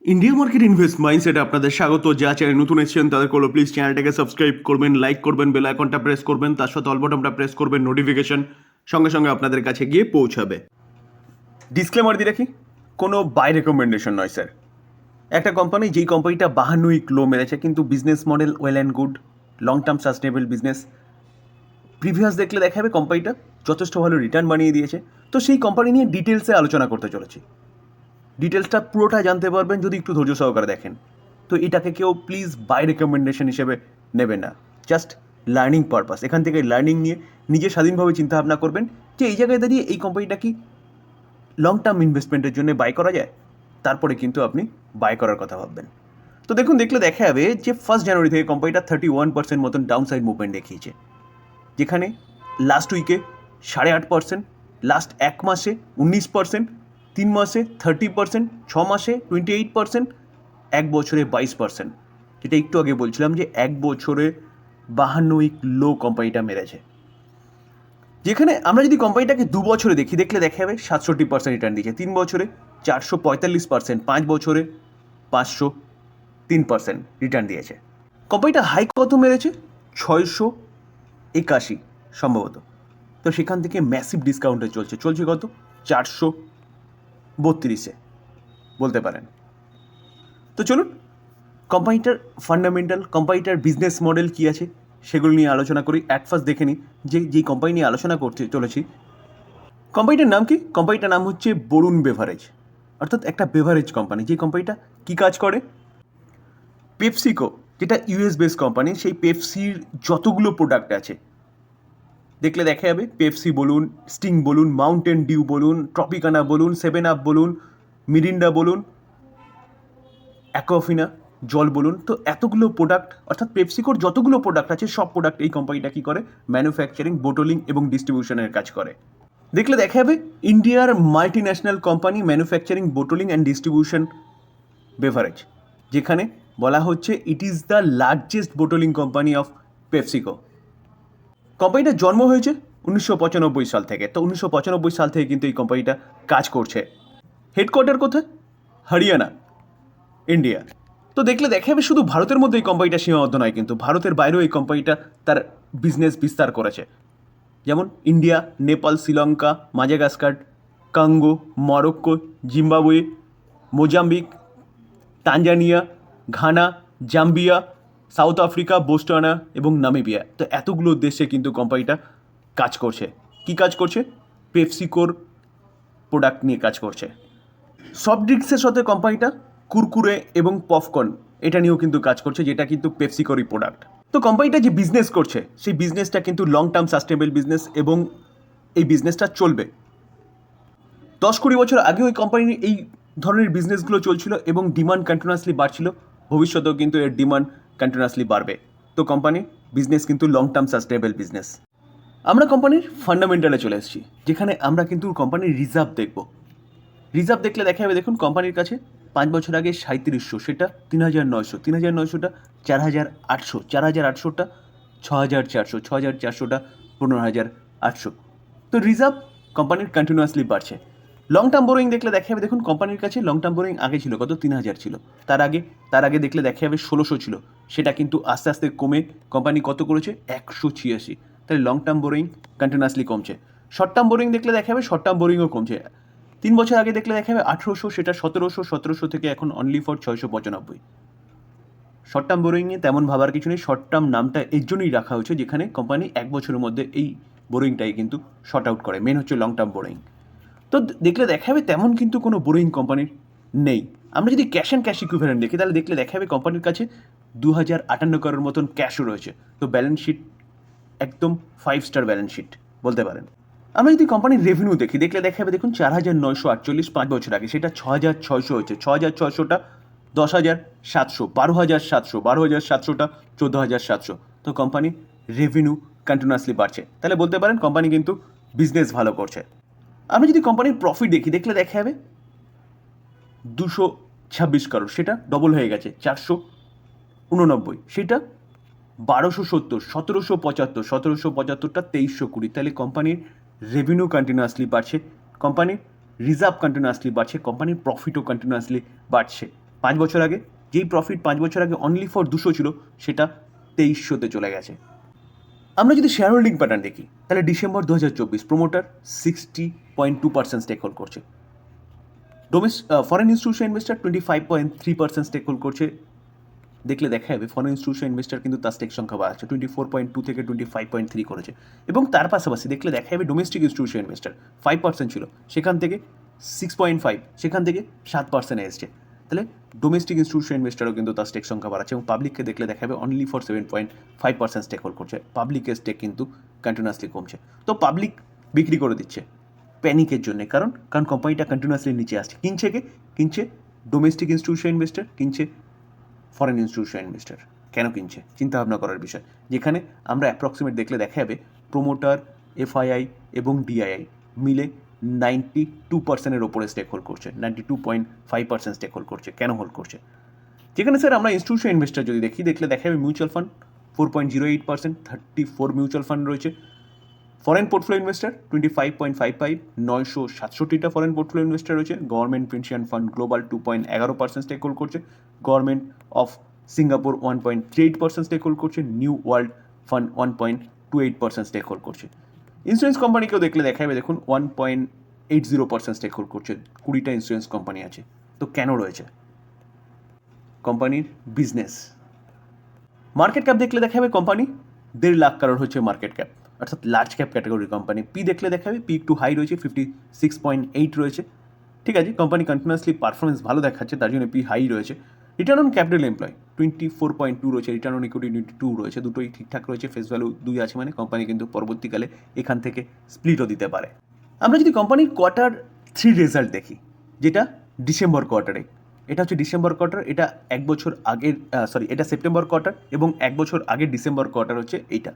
India market invest মাইন্ডসেটে আপনাদের স্বাগত। যা চ্যানেল নতুন এসেছেন তাদের করলো প্লিজ চ্যানেলটাকে সাবস্ক্রাইব করবেন, লাইক করবেন, বেল আইকনটা প্রেস করবেন, তার সাথে অল বাটনটা প্রেস করবেন, নোটিফিকেশন সঙ্গে সঙ্গে আপনাদের কাছে গিয়ে পৌঁছাবে। ডিসক্লেমার দিয়ে রাখি, কোনো বাই রেকমেন্ডেশন নয় স্যার। একটা কোম্পানি, যেই কোম্পানিটা 52 উইক লো মেরেছে, কিন্তু business model well and good, long term sustainable business, previous দেখলে দেখা যাবে কোম্পানিটা যথেষ্ট ভালো রিটার্ন বানিয়ে দিয়েছে। তো সেই কোম্পানি নিয়ে ডিটেলসে আলোচনা করতে চলেছি। ডিটেলসটা পুরোটা জানতে পারবেন যদি একটু ধৈর্য সহকারে দেখেন। তো এটাকে কেউ প্লিজ বাই রেকমেন্ডেশন হিসেবে নেবেন না, জাস্ট লার্নিং পারপাস। এখান থেকে লার্নিং নিয়ে নিজে স্বাধীনভাবে চিন্তাভাবনা করবেন যে এই জায়গায় দাঁড়িয়ে এই কোম্পানিটা কি লং টার্ম ইনভেস্টমেন্টের জন্য বাই করা যায়, তারপরে কিন্তু আপনি বাই করার কথা ভাববেন। তো দেখুন, দেখলে দেখা যাবে যে 1 জানুয়ারি থেকে কোম্পানিটা 31% মতন ডাউন সাইড মুভমেন্ট দেখিয়েছে, যেখানে লাস্ট উইকে 8.5%, লাস্ট এক মাসে 19%, 3 মাসে 30%, 6 মাসে 28%, এক বছরে 22%। যেটা একটু আগে বলছিলাম যে এক বছরে 52 উইক লো কোম্পানিটা মেরেছে। যেখানে আমরা যদি কোম্পানিটাকে 2 বছরে দেখি, দেখলে দেখা যাবে 67% রিটার্ন দিয়েছে, 3 বছরে 445%, 5 বছরে 503% রিটার্ন দিয়েছে। কোম্পানিটা হাই কত মেরেছে? 681 সম্ভবত। তো সেখান থেকে ম্যাসিভ ডিসকাউন্টে চলছে কত? 432-এ বলতে পারেন। তো চলুন কোম্পানিটার ফান্ডামেন্টাল, কোম্পানিটার বিজনেস মডেল কী আছে সেগুলো নিয়ে আলোচনা করি। অ্যাট ফার্স্ট দেখে নিই যে যেই কোম্পানি নিয়ে আলোচনা করতে চলেছি, কোম্পানিটার নাম কি? কোম্পানিটার নাম হচ্ছে বরুণ বেভারেজ, অর্থাৎ একটা বেভারেজ কোম্পানি। যে কোম্পানিটা কী কাজ করে? পেপসিকো, যেটা ইউএস বেস কোম্পানি, সেই পেপসির যতগুলো প্রোডাক্ট আছে দেখলে দেখা যাবে, পেপসি বলুন, স্টিং বলুন, মাউন্টেন ডিউ বলুন, ট্রপিকানা বলুন, 7 আপ বলুন, মিরিন্ডা বলুন, অ্যাকোয়াফিনা জল বলুন, তো এতগুলো প্রোডাক্ট, অর্থাৎ পেপসিকোর যতগুলো প্রোডাক্ট আছে সব প্রোডাক্ট এই কোম্পানিটা কী করে? ম্যানুফ্যাকচারিং, বোটলিং এবং ডিস্ট্রিবিউশনের কাজ করে। দেখলে দেখা যাবে ইন্ডিয়ার multi national company, manufacturing, bottling and distribution beverage, যেখানে বলা হচ্ছে it is the largest bottling company of PepsiCo. কোম্পানিটার জন্ম হয়েছে 1995 সাল থেকে। তো 1995 সাল থেকে কিন্তু এই কোম্পানিটা কাজ করছে। হেডকোয়ার্টার কোথায়? হরিয়ানা, ইন্ডিয়া। তো দেখলে দেখা যাবে শুধু ভারতের মধ্যে এই কোম্পানিটা সীমাবদ্ধ নয়, কিন্তু ভারতের বাইরেও এই কোম্পানিটা তার বিজনেস বিস্তার করেছে। যেমন India, Nepal, Sri Lanka, Madagascar, Congo, Morocco, Zimbabwe, Mozambique, Tanzania, Ghana, Zambia, South Africa, Botswana এবং নামিবিয়া। তো এতগুলো দেশে কিন্তু কোম্পানিটা কাজ করছে। কি কাজ করছে? পেপসিকোর প্রোডাক্ট নিয়ে কাজ করছে। সফট ড্রিঙ্কসের সাথে কোম্পানিটা কুরকুরে এবং পপকর্ন এটা নিয়েও কিন্তু কাজ করছে, যেটা কিন্তু পেপসিকোরই প্রোডাক্ট। তো কোম্পানিটা যে বিজনেস করছে সেই বিজনেসটা কিন্তু লং টার্ম সাস্টেনেবল বিজনেস, এবং এই বিজনেসটা চলবে। 10-20 বছর আগে ওই কোম্পানির এই ধরনের বিজনেসগুলো চলছিল এবং ডিমান্ড কন্টিনিউয়াসলি বাড়ছিল। ভবিষ্যতেও কিন্তু এর ডিমান্ড কন্টিনিউয়াসলি বাড়বে। তো কোম্পানির বিজনেস কিন্তু লং টার্ম সাস্টেনেবল বিজনেস। আমরা কোম্পানির ফান্ডামেন্টালে চলে এসেছি, যেখানে আমরা কিন্তু কোম্পানির রিজার্ভ দেখব। রিজার্ভ দেখলে দেখা যাবে, দেখুন কোম্পানির কাছে 5 বছর আগে 3700, সেটা 3900, 3900টা 4800, 4800টা 6400, 6400টা 15800। তো রিজার্ভ কোম্পানির কন্টিনিউয়াসলি বাড়ছে। লং টার্ম বোরোয়িং দেখলে দেখা যাবে, দেখুন কোম্পানির কাছে লং টার্ম বোরোয়িং আগে ছিল কত? 3000 ছিল। তার আগে দেখলে দেখা যাবে 1600 ছিল, সেটা কিন্তু আস্তে আস্তে কমে কোম্পানি কত করেছে? 186। তাহলে লং টার্ম বোরোয়িং কন্টিনিউয়াসলি কমছে। শর্ট টার্ম বোরোয়িং দেখলে দেখা যাবে শর্ট টার্ম বোরোয়িংও কমছে। 3 বছর আগে দেখলে দেখা যাবে 1800, সেটা 1700, 1700 থেকে এখন অনলি ফর 695। শর্ট টার্ম বোরোয়িংয়ে তেমন ভাবার কিছু নেই। শর্ট টার্ম নামটা এর জন্যই রাখা হয়েছে যেখানে কোম্পানি এক বছরের মধ্যে এই বোরোয়িংটাই কিন্তু শর্ট আউট করে। মেন হচ্ছে লং টার্ম বোরোয়িং। তো দেখলে দেখা যাবে তেমন কিন্তু কোনো বোরোয়িং কোম্পানির নেই। আমরা যদি ক্যাশ অ্যান্ড ক্যাশ ইকুইভ্যালেন্ট দেখি, তাহলে দেখলে দেখা যাবে কোম্পানির কাছে 2058 crore মতন ক্যাশও রয়েছে। তো ব্যালেন্স শিট একদম 5 স্টার ব্যালেন্স শিট বলতে পারেন। আমরা যদি কোম্পানির রেভিনিউ দেখি, দেখলে দেখা যাবে, দেখুন 4948 5 বছর আগে, সেটা 6600 হয়েছে। 6600টা 10700, 12700, 12700টা 14700। তো কোম্পানি রেভিনিউ কন্টিনিউয়াসলি বাড়ছে। তাহলে বলতে পারেন কোম্পানি কিন্তু বিজনেস ভালো করছে। আমরা যদি কোম্পানির প্রফিট দেখি, দেখলে দেখা যাবে 226 crore, সেটা ডবল হয়ে গেছে। 489, সেটা 1270, 1775, 1775টা 2320। তাহলে কোম্পানির রেভিনিউ কন্টিনিউয়াসলি বাড়ছে, কোম্পানির রিজার্ভ কন্টিনিউয়াসলি বাড়ছে, কোম্পানির প্রফিটও কন্টিনিউয়াসলি বাড়ছে। 5 বছর আগে যেই প্রফিট 5 বছর আগে অনলি ফর 200 ছিল, সেটা 2300-তে চলে গেছে। আমরা যদি শেয়ার হোল্ডিং প্যাটার্ন দেখি, তাহলে ডিসেম্বর 2024 প্রোমোটার 60.2% স্টেক হোল্ড করছে, foreign institution investor 25.3% stake hold করছে। দেখলে দেখা যাবে ফরেন ইনস্টিটিউশন ইনভেস্টার কিন্তু তার স্টেক সংখ্যা বাড়াচ্ছে, 24.2 থেকে 25.3 করেছে। এবং তার পাশাপাশি দেখলে দেখা যাবে ডোমেস্টিক ইনস্টিটিউশন ইনভেস্টার 5% ছিল, সেখান থেকে 6.5, সেখান থেকে 7% এসছে। তাহলে ডোমেস্টিক ইনস্টিটিউশন ইনভেস্টারও কিন্তু তার স্টেক সংখ্যা বাড়াচ্ছে। এবং পাবলিককে দেখলে দেখা যাবে অনলি ফর 7.5% স্টেক হোল্ড করছে। পাবলিকের স্টেক কিন্তু কন্টিনিউয়াসলি কমছে। তো পাবলিক বিক্রি করে দিচ্ছে প্যানিকের জন্য, কারণ কোম্পানিটা কন্টিনিউয়াসলি নিচে আসছে। কিনছে ডোমেস্টিক ইনস্টিটিউশন ইনভেস্টার, কিনছে ফরেন ইনস্টিটিউশন ইনভেস্টার। কেন কিনছে? চিন্তা ভাবনা করার বিষয়। যেখানে আমরা অ্যাপ্রক্সিমেট দেখলে দেখা যাবে প্রোমোটার, এফআইআই এবং ডিআইআই মিলে 92%-এর ওপরে স্টেক হোল্ড করছে, 92.5% স্টেক হোল্ড করছে। কেন হোল্ড করছে? যেখানে স্যার আমরা ইনস্টিটিউশন ইনভেস্টার যদি দেখলে দেখা যাবে মিউচুয়াল ফান্ড 4.08%, 34 মিউচুয়াল ফান্ড রয়েছে। ফরেন পোর্টফোলিও ইনভেস্টার 25.55, 967টা ফরেন পোর্টফোলিও ইনভেস্টার রয়েছে। Government pension fund global 2.11% stake hold করছে। Government of Singapore 1.38% stake hold করছে। New world fund 1.28% stake hold করছে। ইন্স্যুরেন্স কোম্পানিকেও দেখলে দেখা যাবে দেখুন 1.80% স্টেক হোল্ড করছে। 20টা ইন্স্যুরেন্স কোম্পানি আছে। তো কেন রয়েছে? কোম্পানির বিজনেস। মার্কেট ক্যাপ দেখলে দেখা যাবে কোম্পানি 1.5 লাখ কারোর হচ্ছে মার্কেট ক্যাপ, অর্থাৎ লার্জ ক্যাপ ক্যাটাগরির কোম্পানি। পি দেখলে দেখা যাবে পি একটু হাই রয়েছে, 56.8 রয়েছে। ঠিক আছে, কোম্পানি কন্টিনিউয়াসলি পারফরমেন্স ভালো দেখাচ্ছে, তার জন্য পি হাই রয়েছে। রিটার্ন অন ক্যাপিটাল এমপ্লয় 24.2 রয়েছে, রিটার্ন অন ইকুইটি 22 রয়েছে। দুটোই ঠিকঠাক রয়েছে, ফেস ভ্যালু 2 আছে, মানে কোম্পানি কিন্তু পরবর্তীকালে এখান থেকে স্প্লিটও দিতে পারে। আমরা যদি কোম্পানির Q3 রেজাল্ট দেখি, যেটা ডিসেম্বর কোয়ার্টারে, এটা হচ্ছে ডিসেম্বর কোয়ার্টার, এটা এক বছর আগের এটা সেপ্টেম্বর কোয়ার্টার এবং এক বছর আগের ডিসেম্বর কোয়ার্টার হচ্ছে এইটা,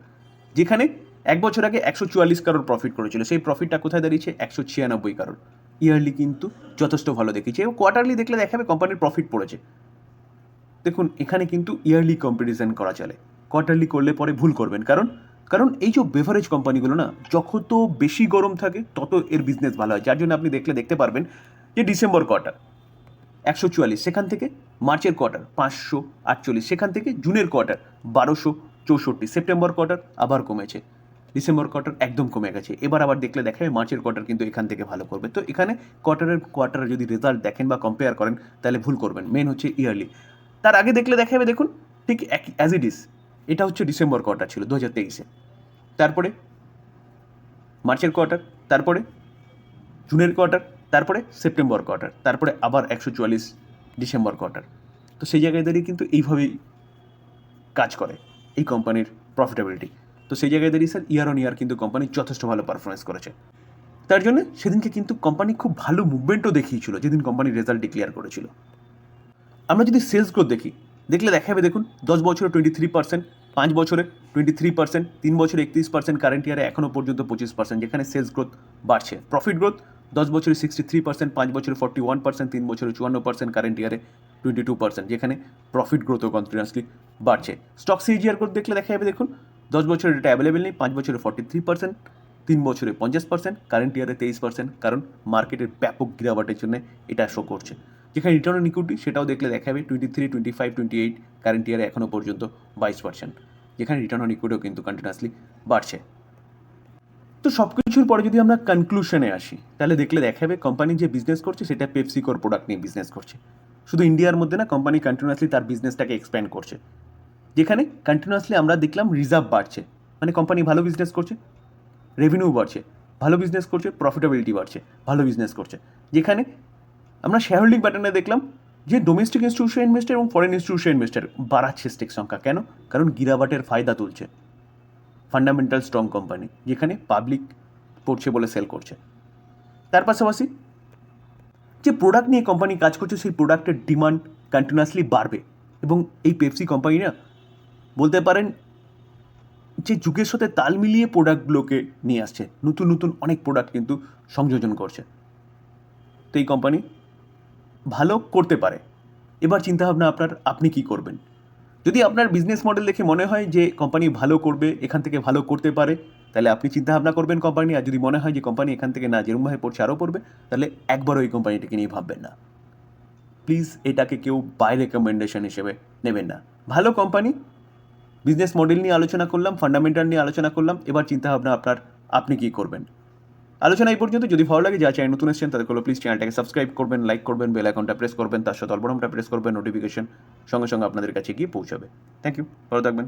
যেখানে এক বছর আগে 144 কারোর প্রফিট করেছিল, সেই প্রফিটটা কোথায় দাঁড়িয়েছে? 196 কারোর। ইয়ারলি কিন্তু যথেষ্ট ভালো দেখিয়েছে। এবং কোয়ার্টারলি দেখলে দেখাবে কোম্পানির প্রফিট পড়েছে। দেখুন এখানে কিন্তু ইয়ারলি কম্পারিজন করা চলে, কোয়ার্টারলি করলে পরে ভুল করবেন। কারণ এই যে বেভারেজ কোম্পানিগুলো না, যত বেশি গরম থাকে তত এর বিজনেস ভালো হয়। যার জন্য আপনি দেখতে পারবেন যে ডিসেম্বর কোয়ার্টার 144, সেখান থেকে মার্চের কোয়ার্টার 548, সেখান থেকে জুনের কোয়ার্টার 1264, সেপ্টেম্বর কোয়ার্টার আবার কমেছে, ডিসেম্বর কোয়ার্টার একদম কমে গেছে। এবার আবার দেখলে দেখা যায় মার্চের কোয়ার্টার কিন্তু এখান থেকে ভালো করবে। তো এখানে কোয়ার্টারের যদি রেজাল্ট দেখেন বা কম্পেয়ার করেন তাহলে ভুল করবেন। মেন হচ্ছে ইয়ারলি। তার আগে দেখলে দেখা যাবে দেখুন ঠিক অ্যাজ ইট ইজ, এটা হচ্ছে ডিসেম্বর কোয়ার্টার ছিল 2023-এ, তারপরে মার্চের কোয়ার্টার, তারপরে জুনের কোয়ার্টার, তারপরে সেপ্টেম্বর কোয়ার্টার, তারপরে আবার 144 ডিসেম্বর কোয়ার্টার। তো সেই জায়গায় দাঁড়িয়ে কিন্তু এইভাবেই কাজ করে এই কোম্পানির প্রফিটেবিলিটি। তো সেই জায়গায় দাঁড়িয়ে স্যার ইয়ার অন ইয়ার কিন্তু কোম্পানি যথেষ্ট ভালো পারফরমেন্স করেছে। তার জন্য সেদিনকে কিন্তু কোম্পানি খুব ভালো মুভমেন্টও দেখিয়েছিল যেদিন কোম্পানির রেজাল্ট ডিক্লেয়ার করেছিল। আমরা যদি সেলস গ্রোথ দেখলে দেখা যাবে দেখুন 10 বছরে 23%, 5 বছরে 23%, 3 বছরে 31%, কারেন্ট ইয়ারে এখনও পর্যন্ত 25%, যেখানে সেলস গ্রোথ বাড়ছে। প্রফিট গ্রোথ 10 বছরে 63%, 5 বছরে 41%, 3 বছরে 54%, কারেন্ট ইয়ারে 22%, যেখানে প্রফিট গ্রোথও কন্টিনিউয়াসলি বাড়ছে। স্টক সিজিআর গ্রোথ দেখলে দেখা যাবে দেখুন 10 বছরে এটা অ্যাভেলেবেল নেই, 5 বছরে 43%, 3 বছরে 50%, কারেন্ট ইয়ারে 23%, কারণ মার্কেটের ব্যাপক গিরাবাটের জন্য এটা শো করছে। যেখানে রিটার্ন অন ইকুইটি সেটাও দেখলে দেখা যাবে 23, 25, 28, কারেন্ট ইয়ারে এখনও পর্যন্ত 22%, যেখানে রিটার্ন অন ইকুইটিও কিন্তু কন্টিনিউয়াসলি বাড়ছে। তো সব কিছুর পরে যদি আমরা কনক্লুশনে আসি, তাহলে দেখলে দেখা যাবে কোম্পানি যে বিজনেস করছে সেটা পেপসিকোর প্রোডাক্ট নিয়ে বিজনেস করছে। শুধু ইন্ডিয়ার মধ্যে না, কোম্পানি কন্টিনিউয়াসলি তার বিজনেসটাকে এক্সপ্যান্ড করছে, যেখানে কন্টিনিউয়াসলি আমরা দেখলাম রিজার্ভ বাড়ছে, মানে কোম্পানি ভালো বিজনেস করছে, রেভিনিউ বাড়ছে, ভালো বিজনেস করছে, প্রফিটেবিলিটি বাড়ছে, ভালো বিজনেস করছে। যেখানে আমরা শেয়ার হোল্ডিং প্যাটার্নে দেখলাম যে ডোমেস্টিক ইনস্টিটিউশন ইনভেস্টার এবং ফরেন ইনস্টিটিউশন ইনভেস্টার বাড়াচ্ছে স্টেক সংখ্যা। কেন? কারণ গিরাবাটের ফায়দা তুলছে, ফান্ডামেন্টাল স্ট্রং কোম্পানি, যেখানে পাবলিক পড়ছে বলে সেল করছে। তার পাশাপাশি যে প্রোডাক্ট নিয়ে কোম্পানি কাজ করছে সেই প্রোডাক্টের ডিমান্ড কন্টিনিউয়াসলি বাড়বে। এবং এই পেপসি কোম্পানি না বলতে পারেন যে যুগের সাথে তাল মিলিয়ে প্রোডাক্টগুলোকে নিয়ে আসছে, নতুন নতুন অনেক প্রোডাক্ট কিন্তু সংযোজন করছে। তো এই কোম্পানি ভালো করতে পারে। এবার চিন্তাভাবনা আপনি কি করবেন? যদি আপনার বিজনেস মডেল দেখে মনে হয় যে কোম্পানি ভালো করবে, এখান থেকে ভালো করতে পারে, তাহলে আপনি চিন্তাভাবনা করবেন কোম্পানি। আর যদি মনে হয় যে কোম্পানি এখান থেকে না, যেরকমভাবে পড়ছে আরও পড়বে, তাহলে একবারও এই কোম্পানিটাকে নিয়ে ভাববেন না। প্লিজ এটাকে কেউ বাই রেকমেন্ডেশন হিসেবে নেবেন না। ভালো কোম্পানি, বিজনেস মডেল নিয়ে আলোচনা করলাম, ফান্ডামেন্টাল নিয়ে আলোচনা করলাম, এবার চিন্তাভাবনা আপনার, আপনি কী করবেন। আলোচনা এই পর্যন্ত। যদি ভালো লাগে, যা চ্যানেল নতুন এসেছেন তাদের প্লিজ চ্যানেলটাকে সাবস্ক্রাইব করবেন, লাইক করবেন, বেল আইকনটা প্রেস করবেন, তার সাথে অলবটনটা প্রেস করবেন, নোটিফিকেশন সঙ্গে সঙ্গে আপনাদের কাছে গিয়ে পৌঁছাবে। থ্যাংক ইউ, ভালো থাকবেন।